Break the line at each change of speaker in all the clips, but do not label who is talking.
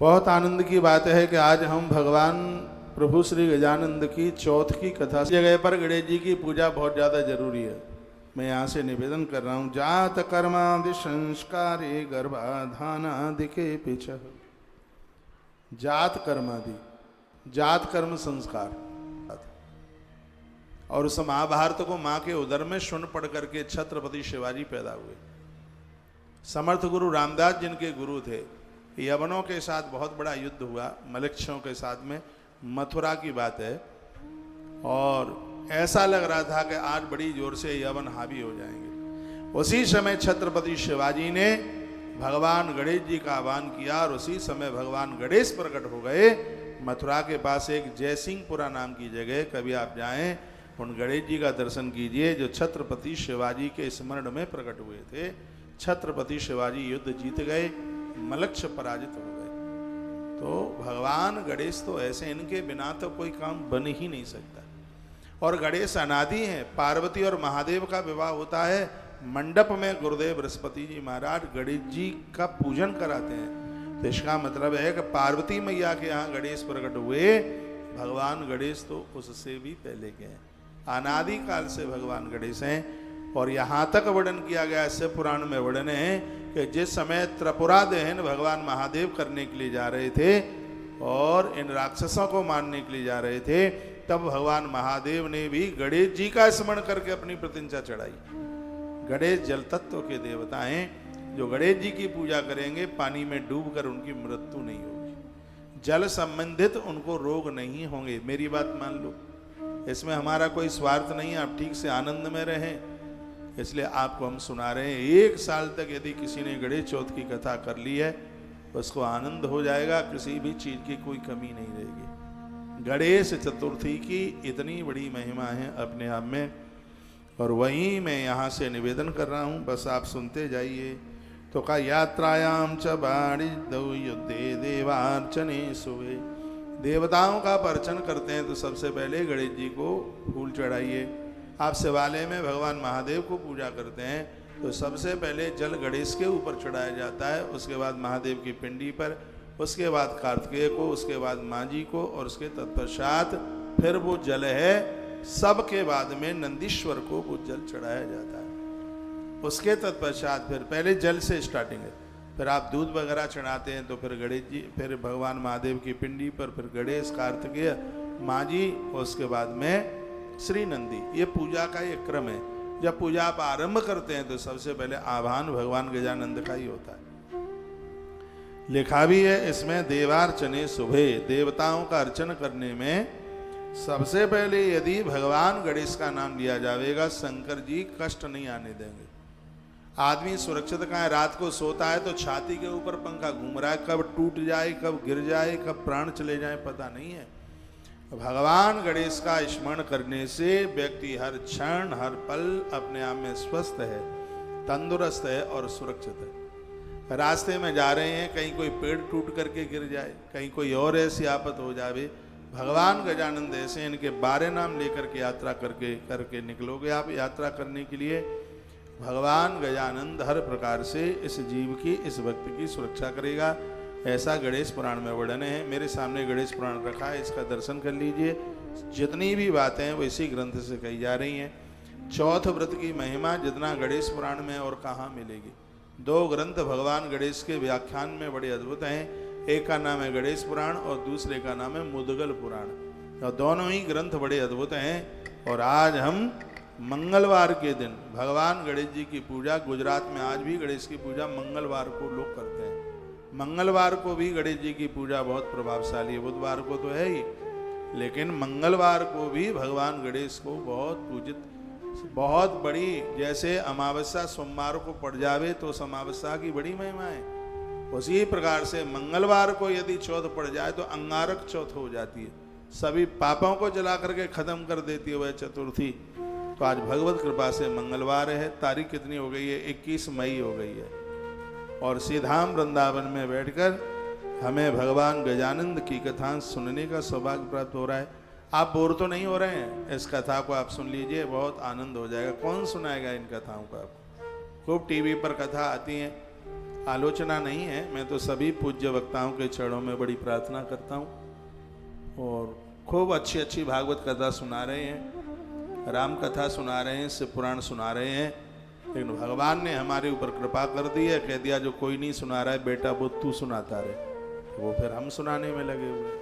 बहुत आनंद की बात है कि आज हम भगवान प्रभु श्री गजानंद की चौथ की कथा जगह पर गणेश जी की पूजा बहुत ज़्यादा जरूरी है। मैं यहाँ से निवेदन कर रहा हूँ, जात कर्मादि संस्कारे गर्भाधानादि के पीछे जात कर्मादि, जात कर्म संस्कार। और उस महाभारत को माँ के उदर में सुन पढ़ करके छत्रपति शिवाजी पैदा हुए। समर्थ गुरु रामदास जिनके गुरु थे, यवनों के साथ बहुत बड़ा युद्ध हुआ, मलिक्षों के साथ में, मथुरा की बात है। और ऐसा लग रहा था कि आज बड़ी जोर से यवन हावी हो जाएंगे। उसी समय छत्रपति शिवाजी ने भगवान गणेश जी का आह्वान किया और उसी समय भगवान गणेश प्रकट हो गए। मथुरा के पास एक जयसिंहपुरा नाम की जगह, कभी आप जाएं उन गणेश जी का दर्शन कीजिए जो छत्रपति शिवाजी के स्मरण में प्रकट हुए थे। छत्रपति शिवाजी युद्ध जीत गए, मलक्ष पराजित हो गए। तो भगवान गणेश तो ऐसे, इनके बिना तो कोई काम बन ही नहीं सकता। और गणेश अनादि हैं। पार्वती और महादेव का विवाह होता है मंडप में, गुरुदेव बृहस्पति जी महाराज गणेश जी का पूजन कराते हैं। तो इसका मतलब है कि पार्वती मैया के यहाँ गणेश प्रकट हुए, भगवान गणेश तो उससे भी पहले के हैं। अनादि काल से भगवान गणेश हैं। और यहाँ तक वर्णन किया गया, शिव पुराण में वर्णन है कि जिस समय त्रिपुरा दहन भगवान महादेव करने के लिए जा रहे थे और इन राक्षसों को मारने के लिए जा रहे थे, तब भगवान महादेव ने भी गणेश जी का स्मरण करके अपनी प्रतिष्ठा चढ़ाई। गणेश जल तत्व के देवता हैं, जो गणेश जी की पूजा करेंगे पानी में डूबकर उनकी मृत्यु नहीं होगी, जल संबंधित उनको रोग नहीं होंगे। मेरी बात मान लो, इसमें हमारा कोई स्वार्थ नहीं है, आप ठीक से आनंद में रहें, इसलिए आपको हम सुना रहे हैं। 1 साल तक यदि किसी ने गणेश चौथ की कथा कर ली है, उसको आनंद हो जाएगा, किसी भी चीज की कोई कमी नहीं रहेगी। गणेश चतुर्थी की इतनी बड़ी महिमा है अपने आप में। और वहीं मैं यहाँ से निवेदन कर रहा हूँ, बस आप सुनते जाइए। तो का यात्रायाम च बाणी दौ युद्धे देवार्चने सुवे। देवताओं का अर्चन करते हैं तो सबसे पहले गणेश जी को फूल चढ़ाइए। आप शिवालय में भगवान महादेव को पूजा करते हैं तो सबसे पहले जल गणेश के ऊपर चढ़ाया जाता है, उसके बाद महादेव की पिंडी पर, उसके बाद कार्तिकेय को, उसके बाद माँ जी को, और उसके तत्पश्चात फिर वो जल है सबके बाद में नंदीश्वर को वो जल चढ़ाया जाता है। उसके तत्पश्चात फिर पहले जल से स्टार्टिंग है, फिर आप दूध वगैरह चढ़ाते हैं तो फिर गणेश जी, फिर भगवान महादेव की पिंडी पर, फिर गणेश, कार्तिकेय, माँ जी, उसके बाद में श्री नंदी। ये पूजा का एक क्रम है। जब पूजा आप आरंभ करते हैं तो सबसे पहले आह्वान भगवान गजानंद का ही होता है। लिखा भी है इसमें, देवार्चने शुभे, देवताओं का अर्चन करने में सबसे पहले यदि भगवान गणेश का नाम लिया जाएगा, शंकर जी कष्ट नहीं आने देंगे। आदमी सुरक्षित कहाँ है, रात को सोता है तो छाती के ऊपर पंखा घूम रहा है, कब टूट जाए, कब गिर जाए, कब प्राण चले जाए पता नहीं है। भगवान गणेश का स्मरण करने से व्यक्ति हर क्षण हर पल अपने आप में स्वस्थ है, तंदुरुस्त है और सुरक्षित है। रास्ते में जा रहे हैं, कहीं कोई पेड़ टूट करके गिर जाए, कहीं कोई और ऐसी आफत हो जाए, भगवान गजानंद ऐसे इनके 12 नाम लेकर के यात्रा करके निकलोगे आप यात्रा करने के लिए, भगवान गजानंद हर प्रकार से इस जीव की, इस भक्त की सुरक्षा करेगा। ऐसा गणेश पुराण में वर्णन है। मेरे सामने गणेश पुराण रखा है, इसका दर्शन कर लीजिए। जितनी भी बातें हैं वो इसी ग्रंथ से कही जा रही हैं। चौथ व्रत की महिमा जितना गणेश पुराण में और कहाँ मिलेगी। 2 ग्रंथ भगवान गणेश के व्याख्यान में बड़े अद्भुत हैं। एक का नाम है गणेश पुराण और दूसरे का नाम है मुद्गल पुराण। और दोनों ही ग्रंथ बड़े अद्भुत हैं। और आज हम मंगलवार के दिन भगवान गणेश जी की पूजा, गुजरात में आज भी गणेश की पूजा मंगलवार को लोग करते हैं। मंगलवार को भी गणेश जी की पूजा बहुत प्रभावशाली है, बुधवार को तो है ही, लेकिन मंगलवार को भी भगवान गणेश को बहुत पूजित, बहुत बड़ी, जैसे अमावस्या सोमवार को पड़ जावे तो उस अमावस्या की बड़ी महिमा है, उसी प्रकार से मंगलवार को यदि चौथ पड़ जाए तो अंगारक चौथ हो जाती है, सभी पापों को जला करके खत्म कर देती है वह चतुर्थी। तो आज भगवत कृपा से मंगलवार है। तारीख कितनी हो गई है? 21 मई हो गई है। और सीधाम वृंदावन में बैठकर हमें भगवान गजानंद की कथा सुनने का सौभाग्य प्राप्त हो रहा है। आप बोर तो नहीं हो रहे हैं? इस कथा को आप सुन लीजिए, बहुत आनंद हो जाएगा। कौन सुनाएगा इन कथाओं को आपको? खूब टीवी पर कथा आती हैं, आलोचना नहीं है, मैं तो सभी पूज्य वक्ताओं के चरणों में बड़ी प्रार्थना करता हूँ। और खूब अच्छी अच्छी भागवत कथा सुना रहे हैं, राम कथा सुना रहे हैं, शिव पुराण सुना रहे हैं, लेकिन भगवान ने हमारे ऊपर कृपा कर दी है, कह दिया जो कोई नहीं सुना रहा है बेटा वो तू सुनाता रहे, तो वो फिर हम सुनाने में लगे हुए।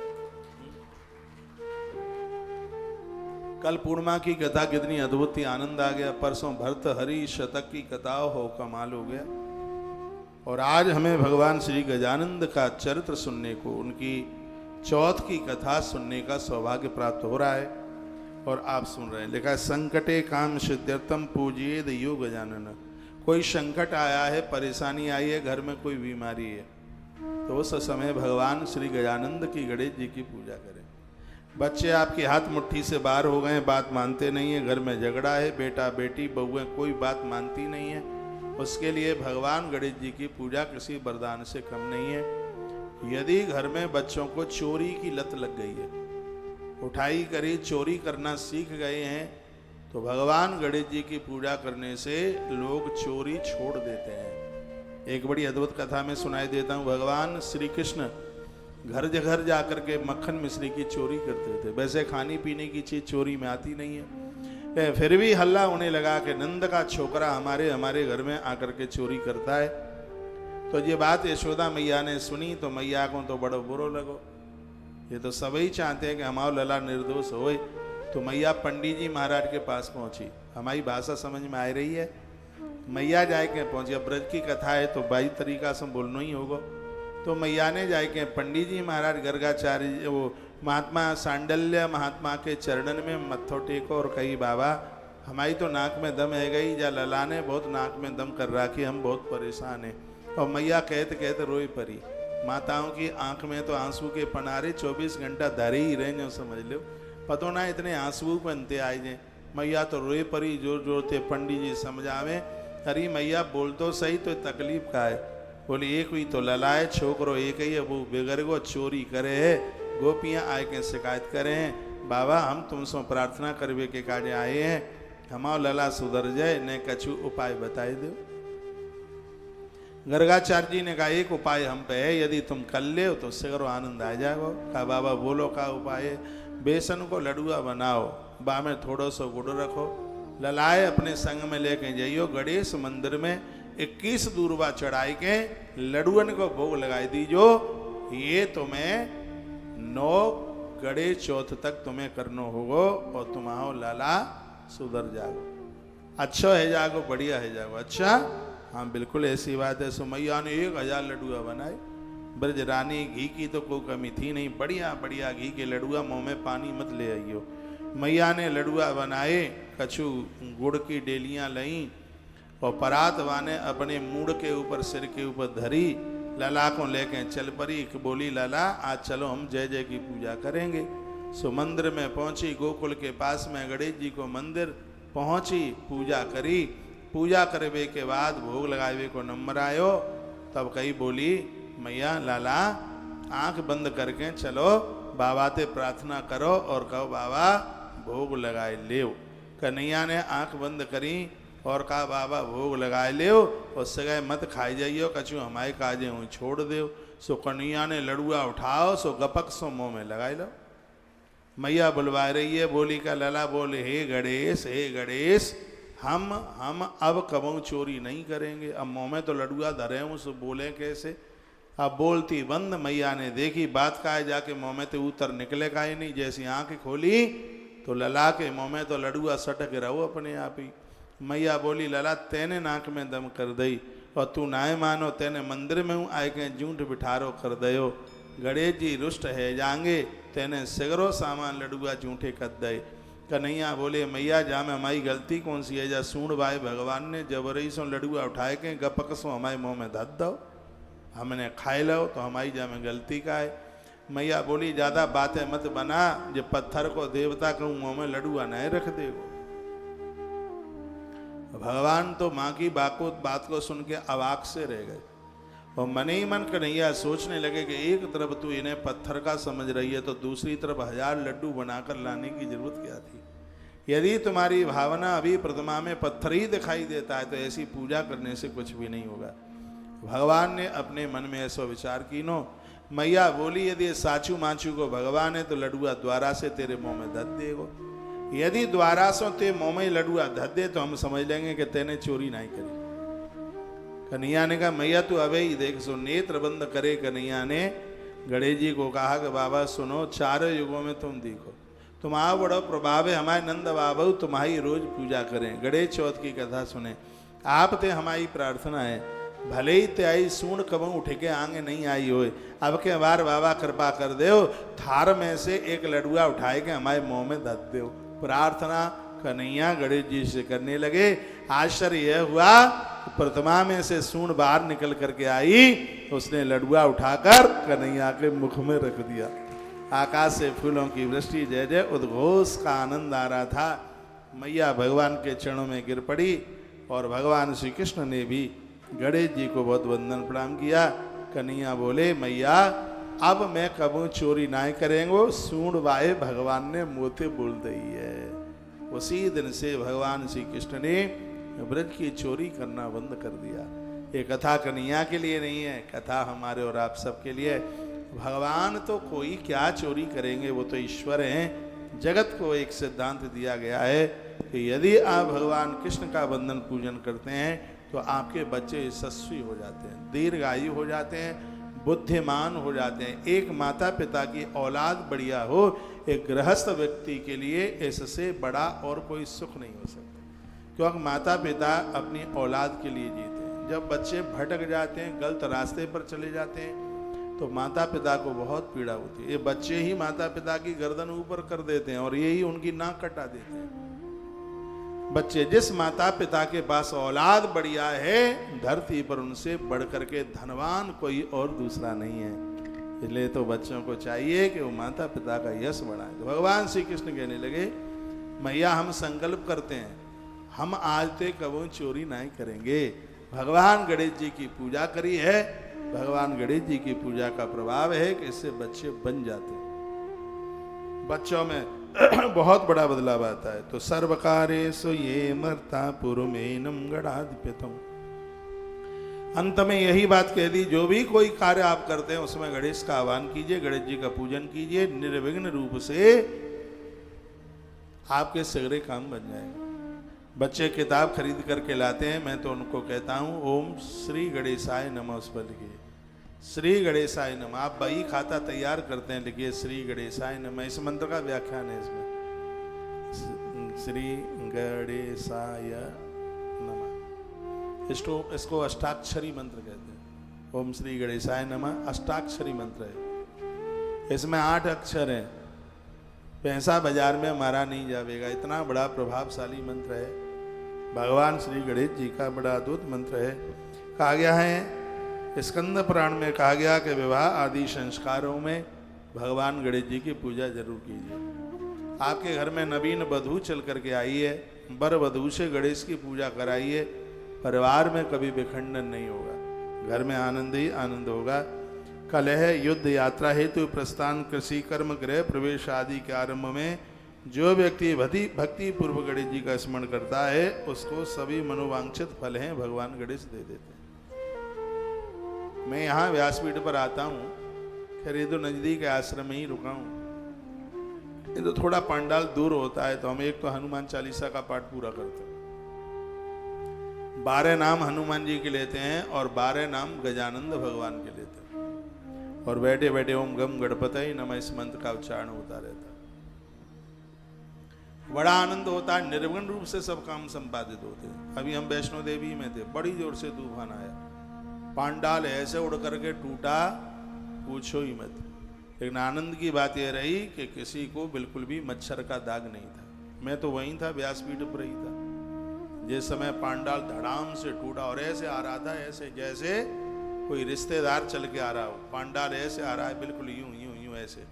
कल पूर्णिमा की कथा कितनी अद्भुत थी, आनंद आ गया। परसों भरत हरि शतक की कथा हो कमाल हो गया। और आज हमें भगवान श्री गजानंद का चरित्र सुनने को, उनकी चौथ की कथा सुनने का सौभाग्य प्राप्त हो रहा है और आप सुन रहे हैं। लिखा है संकटे काम सिद्ध्यर्थम पूजिए यो गजानन। कोई संकट आया है, परेशानी आई है, घर में कोई बीमारी है, तो उस समय भगवान श्री गजानंद की, गणेश जी की पूजा करें। बच्चे आपके हाथ मुट्ठी से बाहर हो गए, बात मानते नहीं है, घर में झगड़ा है, बेटा बेटी बहुएं कोई बात मानती नहीं है, उसके लिए भगवान गणेश जी की पूजा किसी वरदान से कम नहीं है। यदि घर में बच्चों को चोरी की लत लग गई है, उठाई करी चोरी करना सीख गए हैं, तो भगवान गणेश जी की पूजा करने से लोग चोरी छोड़ देते हैं। एक बड़ी अद्भुत कथा में सुनाई देता हूँ। भगवान श्री कृष्ण घर घर जाकर के मक्खन मिश्री की चोरी करते थे। वैसे खाने पीने की चीज चोरी में आती नहीं है, फिर भी हल्ला होने लगा कि नंद का छोकरा हमारे घर में आकर के चोरी करता है। तो ये बात यशोदा मैया ने सुनी तो मैया को तो बड़ो बुरो लगो, ये तो सभी चाहते हैं कि हमारा लला निर्दोष होए। तो मैया पंडित जी महाराज के पास पहुंची। हमारी भाषा समझ में आ रही है? मैया जाए के पहुंची। अब ब्रज की कथा है तो बाई तरीका से बोलना ही होगा। तो मैया ने जाए के पंडित जी महाराज गर्गाचार्य वो महात्मा सांडल्य महात्मा के चरणन में मत्थो टेको और कही बाबा हमारी तो नाक में दम है गई, या लला ने बहुत नाक में दम कर रखी, हम बहुत परेशान हैं। और मैया कहते कहते रोई परी। माताओं की आंख में तो आंसू के पनारे 24 घंटा धरे ही रहे जो समझ लो, पतो ना इतने आंसू बनते आए जे। मैया तो रोए परी जोर जोर थे। पंडित जी समझावे, अरे मैया बोल तो सही, तो तकलीफ का है? बोली एक हुई तो ललाए छोकरो एक ही है, वो बेगर गो चोरी करे है, गोपियाँ आए के शिकायत करे हैं। बाबा हम तुमसे प्रार्थना करवे के काजे आए हैं, हमारा लला सुधर जाए, ने कछु उपाय बताए दो। गर्गाचार्य जी ने कहा एक उपाय हम पे है, यदि तुम कर ले तो सगरो आनंद आ जाएगा। कहा बाबा बोलो का उपाय है? बेसन को लडुआ बनाओ, बा में थोड़ा सा गुड़ रखो, ललाए अपने संग में लेके जाइयो, गणेश मंदिर में 21 दूरबा चढ़ाई के लडुअन को भोग लगाई दीजो। ये तुम्हें 9 गणेश चौथ तक तुम्हें करनो होगो और तुम्हारो लाला सुधर जागो, अच्छा है जागो, बढ़िया है जागो। अच्छा हाँ बिल्कुल ऐसी बात है। सुमैया ने 1000 लडुआ बनाए। ब्रज रानी घी की तो कोई कमी थी नहीं, बढ़िया बढ़िया घी के लडुआ, मुँह में पानी मत ले आइयो। मैया ने लडुआ बनाए, कछु गुड़ की डेलियाँ लईं और परात वाने अपने मूड के ऊपर सिर के ऊपर धरी, लला को लेके चल पड़ी। बोली लला आज चलो हम जय जय की पूजा करेंगे। सो मंदिर में पहुंची, गोकुल के पास में गणेश जी को मंदिर पहुंची, पूजा करी। पूजा करवे के बाद भोग लगावे को नंबर आयो, तब कही बोली मैया लाला आंख बंद करके चलो बाबा ते प्रार्थना करो और कहो बाबा भोग लगाए ले। कन्हैया ने आंख बंद करी और कहा बाबा भोग लगाए ले, उससे गए मत खाई जाइयो, कछु हमारे काजे हूँ छोड़ दो। सो कन्हैया ने लड़ुआ उठाओ, सो गपक सो मुँह में लगाए लो। मैया बुलवा रही है, बोली का लला बोले हे गणेश हम अब कबू चोरी नहीं करेंगे। अब मुँह में तो लड़ुआ धरे हूँ, सो बोले कैसे? अब बोलती बंद। मैया ने देखी बात का है, जाके मुँह में तो उतर निकले का ही नहीं। जैसी आंख खोली तो लला के मुँह में तो लड़ुआ सटक रहो अपने आप ही। मैया बोली लला तेने नाक में दम कर दई और तू नाय मानो, तेने मंदिर में हूँ आए के जूठ बिठारो कर दयो। गणेश जी रुष्ट है जाएंगे, तेने सिगरो सामान लडुआ जूठे कर दे। कन्हैया बोले मैया जा में हमारी गलती कौन सी है? जा सूढ़ भाई भगवान ने जबरई सो लडुआ उठाए के गपक सो हमारे मुँह में धत दो, हमने खाए लो, तो हमारी जा में गलती का है। मैया बोली ज़्यादा बातें मत बना, जो पत्थर को देवता कहूँ मुँह में लडुआ नहीं रख देगो। भगवान तो माँ की बात को सुन के अवाक से रह गए और मन ही मन कन्हैया सोचने लगे कि एक तरफ तू इन्हें पत्थर का समझ रही है तो दूसरी तरफ 1000 लड्डू बनाकर लाने की जरूरत क्या थी? यदि तुम्हारी भावना अभी प्रतिमा में पत्थर ही दिखाई देता है तो ऐसी पूजा करने से कुछ भी नहीं होगा। भगवान ने अपने मन में ऐसा विचार की नो, मैया बोली यदि साचू माचू को भगवान है तो लडुआ द्वारा से तेरे मुंह में धत देगो। यदि द्वारा सो ते मुंह में लडुआ धत दे तो हम समझ लेंगे कि तेने चोरी नहीं करी। कन्हैया ने कहा मैया तू अबे ही देख। सो नेत्र बंद करे कन्हैया ने गणेश जी को कहा कि बाबा सुनो, चारों युगों में तुम देखो, तुम्हारा बड़ा प्रभाव है, हमारे नंद बाबू तुम्हारी रोज पूजा करें, गणेश चौथ की कथा सुने। आप ते हमारी प्रार्थना है, भले ही ते आई सूण कबू उठ के आगे नहीं आई होए, अब के बार बाबा कृपा कर दो, थार में से एक लडुआ उठाए के हमारे मुंह में धत दो। प्रार्थना कन्हैया गणेश जी से करने लगे। आश्चर्य यह हुआ, प्रतिमा में से सूण बाहर निकल करके आई, उसने लडुआ उठाकर कन्हैया के मुख में रख दिया। आकाश से फूलों की वृष्टि, जय जय उद्घोष का आनंद आ रहा था। मैया भगवान के चरणों में गिर पड़ी और भगवान श्री कृष्ण ने भी गणेश जी को बहुत वंदन प्रणाम किया। कन्हैया बोले मैया अब मैं कबू चोरी ना करेंगो, सूण वाए भगवान ने मोते बोल दी है। उसी दिन से भगवान श्री कृष्ण ने ब्रज की चोरी करना बंद कर दिया। ये कथा कन्हैया के लिए नहीं है, कथा हमारे और आप सबके लिए। भगवान तो कोई क्या चोरी करेंगे, वो तो ईश्वर हैं। जगत को एक सिद्धांत दिया गया है कि यदि आप भगवान कृष्ण का वंदन पूजन करते हैं तो आपके बच्चे यशस्वी हो जाते हैं, दीर्घायु हो जाते हैं, बुद्धिमान हो जाते हैं। एक माता पिता की औलाद बढ़िया हो, एक गृहस्थ व्यक्ति के लिए इससे बड़ा और कोई सुख नहीं हो सकता, क्योंकि माता पिता अपनी औलाद के लिए जीते हैं। जब बच्चे भटक जाते हैं, गलत रास्ते पर चले जाते हैं, तो माता पिता को बहुत पीड़ा होती है। ये बच्चे ही माता पिता की गर्दन ऊपर कर देते हैं और यही उनकी नाक कटा देते हैं। बच्चे, जिस माता पिता के पास औलाद बढ़िया है, धरती पर उनसे बढ़ करके धनवान कोई और दूसरा नहीं है। इसलिए तो बच्चों को चाहिए कि वो माता पिता का यश बढ़ाएं। तो भगवान श्री कृष्ण कहने लगे मैया हम संकल्प करते हैं, हम आज ते कबू चोरी नहीं करेंगे। भगवान गणेश जी की पूजा करी है, भगवान गणेश जी की पूजा का प्रभाव है कि इससे बच्चे बन जाते हैं। बच्चों में बहुत बड़ा बदलाव आता है। तो सर्वकारेषु ये मर्ता पुरुमेनम गणाधिपतम, अंत में यही बात कह दी, जो भी कोई कार्य आप करते हैं उसमें गणेश का आह्वान कीजिए, गणेश जी का पूजन कीजिए, निर्विघ्न रूप से आपके सगरे काम बन जाएंगे। बच्चे किताब खरीद करके लाते हैं, मैं तो उनको कहता हूँ ओम श्री गणेशाय नमः उस पर लिखिए, श्री गणेशाय नमः। आप बही खाता तैयार करते हैं, लिखिए श्री गणेशाय नमः। इस मंत्र का व्याख्यान है इसमें, श्री गणेशाय नमः। इसको अष्टाक्षरी मंत्र कहते हैं। ओम श्री गणेशाय नमः अष्टाक्षरी मंत्र है, इसमें 8 अक्षर हैं। पैसा बाजार में मारा नहीं जाएगा, इतना बड़ा प्रभावशाली मंत्र है। भगवान श्री गणेश जी का बड़ा अद्भुत मंत्र है। कहा गया है, स्कंद पुराण में कहा गया कि विवाह आदि संस्कारों में भगवान गणेश जी की पूजा जरूर कीजिए। आपके घर में नवीन वधू चल करके आई है, वर वधू से गणेश की पूजा कराइए, परिवार में कभी विखंडन नहीं होगा, घर में आनंद ही आनंद होगा। कलह, युद्ध, यात्रा हेतु प्रस्थान, कृषि, कर्म, गृह प्रवेश आदि के आरंभ में जो व्यक्ति भक्ति पूर्व गणेश जी का स्मरण करता है, उसको सभी मनोवांछित फल हैं भगवान गणेश दे देते हैं। मैं यहाँ व्यासपीठ पर आता हूँ, खैर ये तो नजदीक आश्रम में ही रुका हूँ, ये तो थोड़ा पंडाल दूर होता है, तो हम एक तो हनुमान चालीसा का पाठ पूरा करते हैं। 12 नाम हनुमान जी के लेते हैं और 12 नाम गजानंद भगवान के लेते हैं, और बैठे बैठे ओम गम गणपतये नमः इस मंत्र का उच्चारण होता रहता है। बड़ा आनंद होता है, निर्विघ्न रूप से सब काम संपादित होते हैं। अभी हम वैष्णो देवी में थे, बड़ी जोर से तूफान आया, पांडाल ऐसे उड़ करके टूटा, पूछो ही मत। लेकिन आनंद की बात यह रही कि किसी को बिल्कुल भी मच्छर का दाग नहीं था। मैं तो वहीं था, व्यासपीठ पर ही था जिस समय पांडाल धड़ाम से टूटा, और ऐसे आ रहा था, ऐसे जैसे कोई रिश्तेदार चल के आ रहा हो। पांडाल ऐसे आ रहा है, बिल्कुल यूं यूं यूं ऐसे।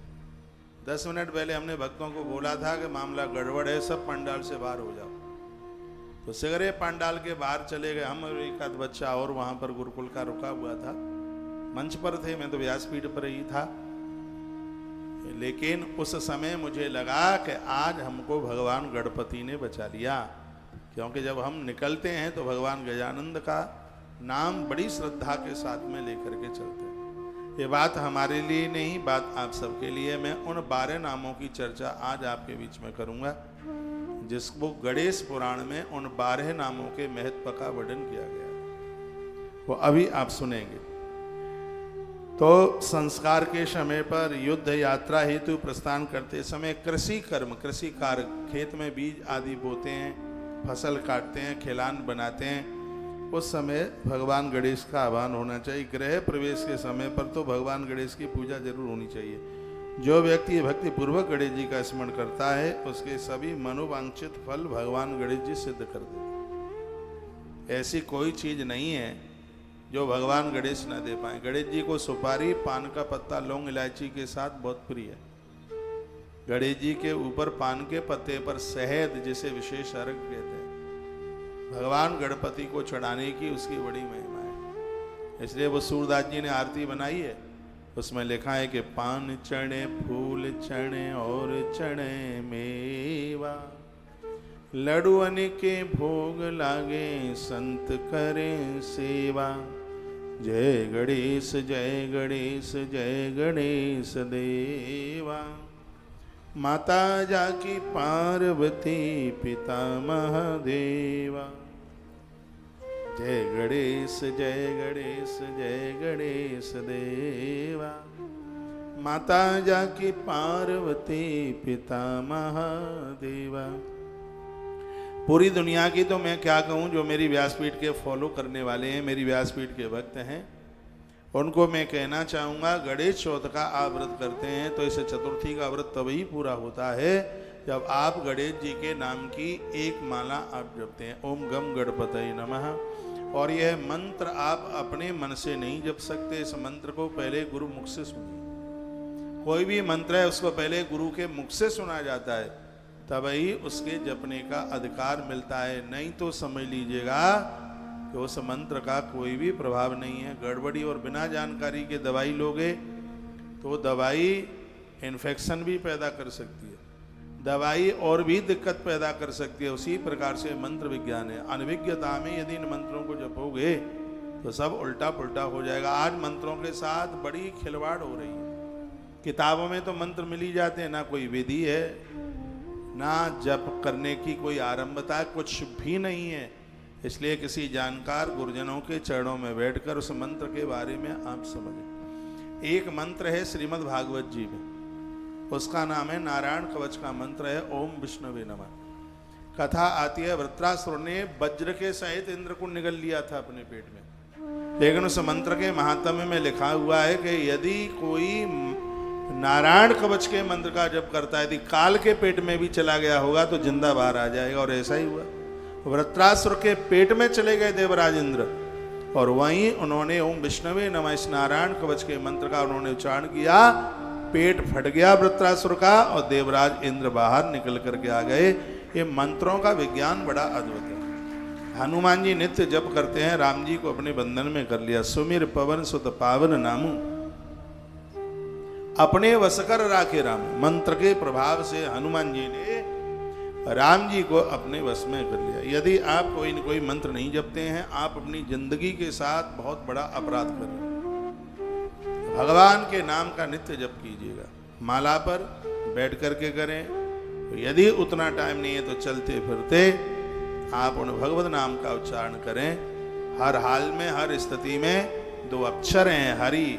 10 मिनट पहले हमने भक्तों को बोला था कि मामला गड़बड़ है, सब पंडाल से बाहर हो जाओ, तो सगरे पंडाल के बाहर चले गए। हम और एक आध बच्चा और वहां पर गुरुकुल का रुका हुआ था, मंच पर थे, मैं तो व्यासपीठ पर ही था। लेकिन उस समय मुझे लगा कि आज हमको भगवान गणपति ने बचा लिया, क्योंकि जब हम निकलते हैं तो भगवान गजानंद का नाम बड़ी श्रद्धा के साथ में लेकर के चलते हैं। ये बात हमारे लिए नहीं, बात आप सबके लिए। मैं उन 12 नामों की चर्चा आज आपके बीच में करूंगा जिसको गणेश पुराण में उन 12 नामों के महत्व का वर्णन किया गया है, वो अभी आप सुनेंगे। तो संस्कार के समय पर युद्ध यात्रा हेतु प्रस्थान करते समय कृषि कर्म, कृषि कार्य, खेत में बीज आदि बोते हैं, फसल काटते हैं, खिलान बनाते हैं, उस समय भगवान गणेश का आह्वान होना चाहिए। गृह प्रवेश के समय पर तो भगवान गणेश की पूजा जरूर होनी चाहिए। जो व्यक्ति भक्ति पूर्वक गणेश जी का स्मरण करता है उसके सभी मनोवांछित फल भगवान गणेश जी सिद्ध कर देते। ऐसी कोई चीज नहीं है जो भगवान गणेश न दे पाए। गणेश जी को सुपारी, पान का पत्ता, लौंग, इलायची के साथ बहुत प्रिय है। गणेश जी के ऊपर पान के पत्ते पर शहद, जिसे विशेष अर्घ कहते हैं, भगवान गणपति को चढ़ाने की उसकी बड़ी महिमा है। इसलिए वो सूरदास जी ने आरती बनाई है, उसमें लिखा है कि पान चढ़े, फूल चढ़े और चढ़े मेवा, लड्डुअन के भोग लागे, संत करें सेवा। जय गणेश जय गणेश जय गणेश देवा। माता जाकी पार्वती पिता महादेवा। जय गणेश जय गणेश जय गणेश देवा। माता जाकी पार्वती पिता महादेवा। पूरी दुनिया की तो मैं क्या कहूँ, जो मेरी व्यासपीठ के फॉलो करने वाले हैं, मेरी व्यासपीठ के भक्त हैं, उनको मैं कहना चाहूँगा, गणेश चौथ का आप व्रत करते हैं तो इसे चतुर्थी का व्रत तभी पूरा होता है जब आप गणेश जी के नाम की एक माला आप जपते हैं, ओम गम गणपतये नमः। और यह मंत्र आप अपने मन से नहीं जप सकते, इस मंत्र को पहले गुरु मुख से सुनिए। कोई भी मंत्र है उसको पहले गुरु के मुख से सुना जाता है, तभी उसके जपने का अधिकार मिलता है। नहीं तो समझ लीजिएगा कि उस मंत्र का कोई भी प्रभाव नहीं है। गड़बड़ी और बिना जानकारी के दवाई लोगे तो दवाई इन्फेक्शन भी पैदा कर सकती है, दवाई और भी दिक्कत पैदा कर सकती है। उसी प्रकार से मंत्र विज्ञान है। अनभिज्ञता में यदि इन मंत्रों को जपोगे तो सब उल्टा पुल्टा हो जाएगा। आज मंत्रों के साथ बड़ी खिलवाड़ हो रही है। किताबों में तो मंत्र मिल ही जाते हैं, ना कोई विधि है, ना जप करने की कोई आरंभता, कुछ भी नहीं है। इसलिए किसी जानकार गुरुजनों के चरणों में बैठकर उस मंत्र के बारे में आप समझें। एक मंत्र है श्रीमद् भागवत जी में, उसका नाम है नारायण कवच का मंत्र है, ओम विष्णवे नमः। कथा आती है वृत्रासुर ने वज्र के सहित इंद्र को निगल लिया था अपने पेट में, लेकिन उस मंत्र के महात्म्य में लिखा हुआ है कि यदि कोई नारायण कवच के मंत्र का जप करता है, यदि काल के पेट में भी चला गया होगा तो जिंदा बाहर आ जाएगा। और ऐसा ही हुआ, वृत्रासुर के पेट में चले गए देवराज इंद्र, और वहीं उन्होंने ओम विष्णवे नमः इस नारायण कवच के मंत्र का उन्होंने उच्चारण किया, पेट फट गया वृत्रासुर का और देवराज इंद्र बाहर निकल करके आ गए। ये मंत्रों का विज्ञान बड़ा अद्भुत है। हनुमान जी नित्य जप करते हैं, राम जी को अपने बंधन में कर लिया। सुमिर पवन सुत पावन नामू, अपने वसकर राखे राम। मंत्र के प्रभाव से हनुमान जी ने राम जी को अपने वश में कर लिया। यदि आप कोई न कोई मंत्र नहीं जपते हैं, आप अपनी जिंदगी के साथ बहुत बड़ा अपराध कर रहे हैं। भगवान के नाम का नित्य जप कीजिएगा, माला पर बैठ करके करें। तो यदि उतना टाइम नहीं है तो चलते फिरते आप उन भगवत नाम का उच्चारण करें। हर हाल में, हर स्थिति में 2 अक्षर हैं, हरि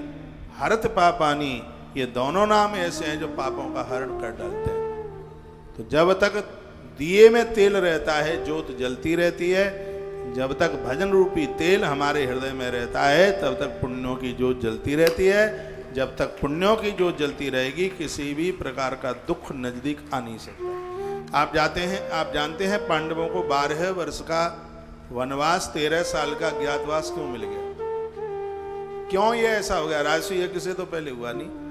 हरत पापानी। ये दोनों नाम ऐसे हैं जो पापों का हरण कर डालते हैं। तो जब तक दिए में तेल रहता है, जोत जलती रहती है, जब तक भजन रूपी तेल हमारे हृदय में रहता है, तब तक पुण्यों की जोत जलती रहती है। जब तक पुण्यों की जोत जलती रहेगी, किसी भी प्रकार का दुख नजदीक आ नहीं सकता। आप जानते हैं पांडवों को 12 वर्ष का वनवास, 13 साल का ज्ञातवास क्यों मिल गया? क्यों ये ऐसा हो गया? राजसूय यज्ञ से तो पहले हुआ नहीं।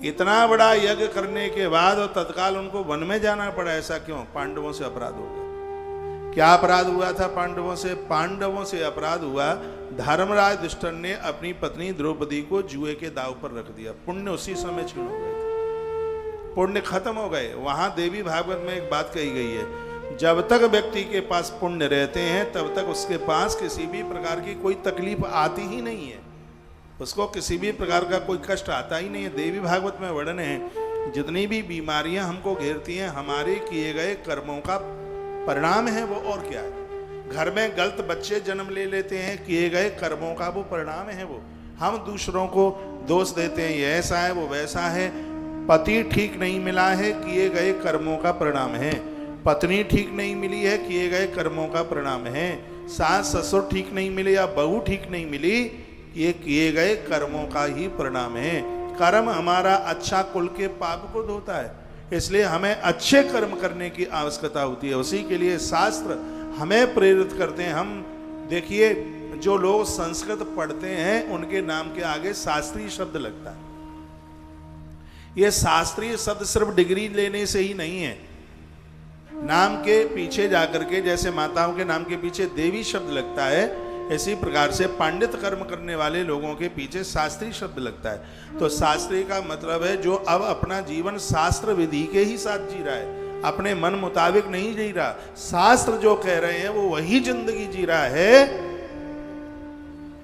इतना बड़ा यज्ञ करने के बाद और तत्काल उनको वन में जाना पड़ा, ऐसा क्यों? पांडवों से अपराध हो गया। क्या अपराध हुआ था पांडवों से? पांडवों से अपराध हुआ, धर्मराज दुष्टन ने अपनी पत्नी द्रौपदी को जुए के दाव पर रख दिया। पुण्य उसी समय क्षीण हो गए थे, पुण्य खत्म हो गए। वहां देवी भागवत में एक बात कही गई है, जब तक व्यक्ति के पास पुण्य रहते हैं तब तक उसके पास किसी भी प्रकार की कोई तकलीफ आती ही नहीं है, उसको किसी भी प्रकार का कोई कष्ट आता ही नहीं है। देवी भागवत में वर्णन है, जितनी भी बीमारियां हमको घेरती हैं हमारे किए गए कर्मों का परिणाम है वो, और क्या है। घर में गलत बच्चे जन्म ले लेते हैं, किए गए कर्मों का वो परिणाम है वो। हम दूसरों को दोष देते हैं, ये ऐसा है वो वैसा है। पति ठीक नहीं मिला है, किए गए कर्मों का परिणाम है। पत्नी ठीक नहीं मिली है, किए गए कर्मों का परिणाम है। सास ससुर ठीक नहीं मिले या बहू ठीक नहीं मिली, ये किए गए कर्मों का ही परिणाम है। कर्म हमारा अच्छा कुल के पाप को धोता है, इसलिए हमें अच्छे कर्म करने की आवश्यकता होती है। उसी के लिए शास्त्र हमें प्रेरित करते हैं। हम देखिए, जो लोग संस्कृत पढ़ते हैं उनके नाम के आगे शास्त्रीय शब्द लगता है। ये शास्त्रीय शब्द सिर्फ डिग्री लेने से ही नहीं है। नाम के पीछे जाकर के, जैसे माताओं के नाम के पीछे देवी शब्द लगता है, इसी प्रकार से पांडित कर्म करने वाले लोगों के पीछे शास्त्रीय शब्द लगता है। तो शास्त्रीय का मतलब है जो अब अपना जीवन शास्त्र विधि के ही साथ जी रहा है, अपने मन मुताबिक नहीं जी रहा। शास्त्र जो कह रहे हैं वो वही जिंदगी जी रहा है,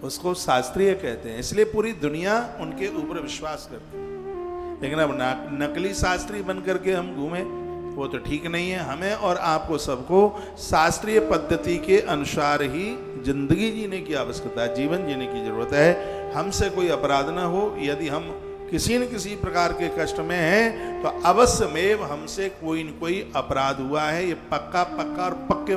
उसको शास्त्रीय कहते हैं। इसलिए पूरी दुनिया उनके ऊपर विश्वास करती है। लेकिन अब नकली शास्त्री बन करके हम घूमें, वो तो ठीक नहीं है। हमें और आपको सबको शास्त्रीय पद्धति के अनुसार ही जिंदगी जीने की आवश्यकता है, जीवन जीने की जरूरत है। हमसे कोई अपराध ना हो। यदि हम किसी न किसी प्रकार के कष्ट में हैं तो अवश्य में हमसे कोई न कोई अपराध हुआ है, ये पक्का और पक्के